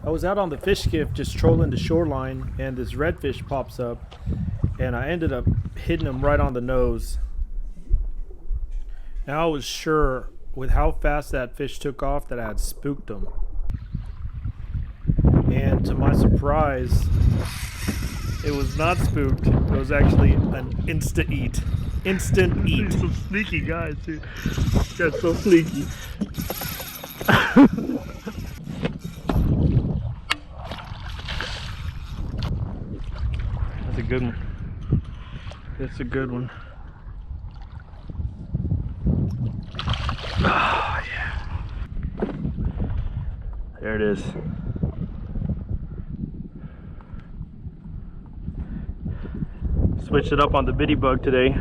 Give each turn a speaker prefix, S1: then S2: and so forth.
S1: I was out on the fish skiff just trolling the shoreline, and this redfish pops up, and I ended up hitting him right on the nose. Now I was sure with how fast that fish took off that I had spooked him. And to my surprise, it was not spooked. It was actually an instant eat. Instant eat.
S2: Some sneaky guys, dude. That's so sneaky. That's a good one. That's a good one. Oh, yeah. There it is. Switched it up on the bitty bug today.